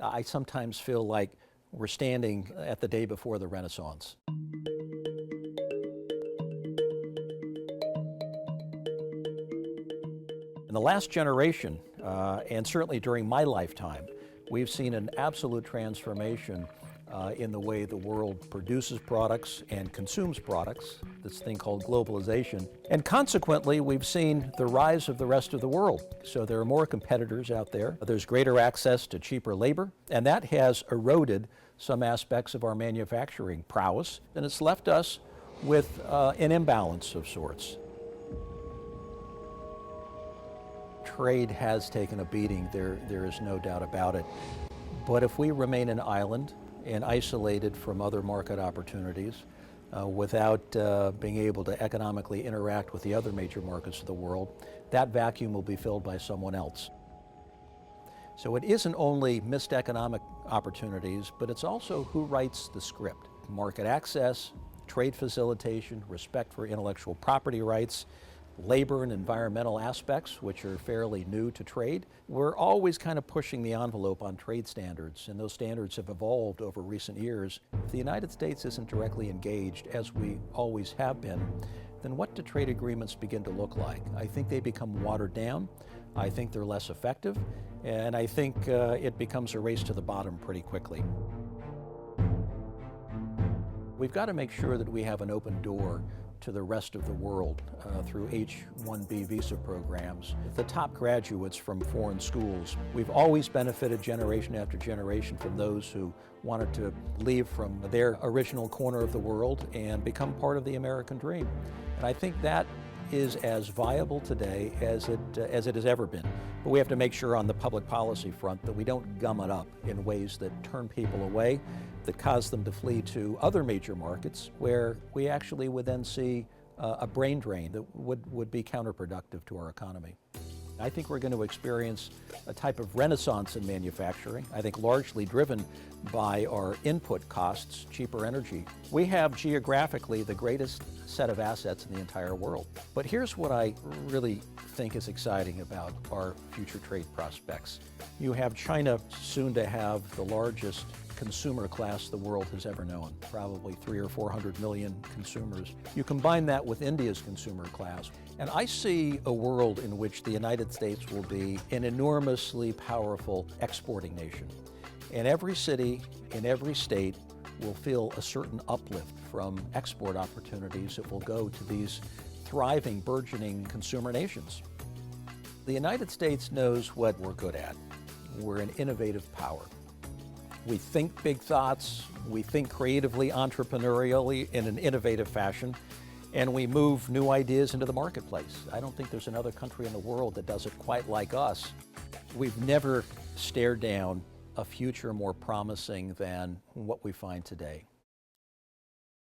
I sometimes feel like we're standing at the day before the Renaissance. In the last generation, and certainly during my lifetime, we've seen an absolute transformation in the way the world produces products and consumes products, this thing called globalization. And consequently, we've seen the rise of the rest of the world. So there are more competitors out there. There's greater access to cheaper labor, and that has eroded some aspects of our manufacturing prowess, and it's left us with an imbalance of sorts. Trade has taken a beating, there is no doubt about it. But if we remain an island and isolated from other market opportunities, without being able to economically interact with the other major markets of the world, that vacuum will be filled by someone else. So it isn't only missed economic opportunities, but it's also who writes the script. Market access, trade facilitation, respect for intellectual property rights, labor and environmental aspects, which are fairly new to trade. We're always kind of pushing the envelope on trade standards, and those standards have evolved over recent years. If the United States isn't directly engaged, as we always have been, then what do trade agreements begin to look like? I think they become watered down. I think they're less effective, and I think it becomes a race to the bottom pretty quickly. We've got to make sure that we have an open door to the rest of the world through H-1B visa programs. The top graduates from foreign schools, we've always benefited generation after generation from those who wanted to leave from their original corner of the world and become part of the American dream. And I think that is as viable today as it has ever been. But we have to make sure on the public policy front that we don't gum it up in ways that turn people away, that cause them to flee to other major markets where we actually would then see a brain drain that would be counterproductive to our economy. I think we're going to experience a type of renaissance in manufacturing, I think largely driven by our input costs, cheaper energy. We have geographically the greatest set of assets in the entire world. But here's what I really think is exciting about our future trade prospects. You have China soon to have the largest consumer class the world has ever known, probably 300 or 400 million consumers. You combine that with India's consumer class, and I see a world in which the United States will be an enormously powerful exporting nation. And every city in every state will feel a certain uplift from export opportunities that will go to these thriving, burgeoning consumer nations. The United States knows what we're good at. We're an innovative power. We think big thoughts, we think creatively, entrepreneurially in an innovative fashion, and we move new ideas into the marketplace. I don't think there's another country in the world that does it quite like us. We've never stared down a future more promising than what we find today.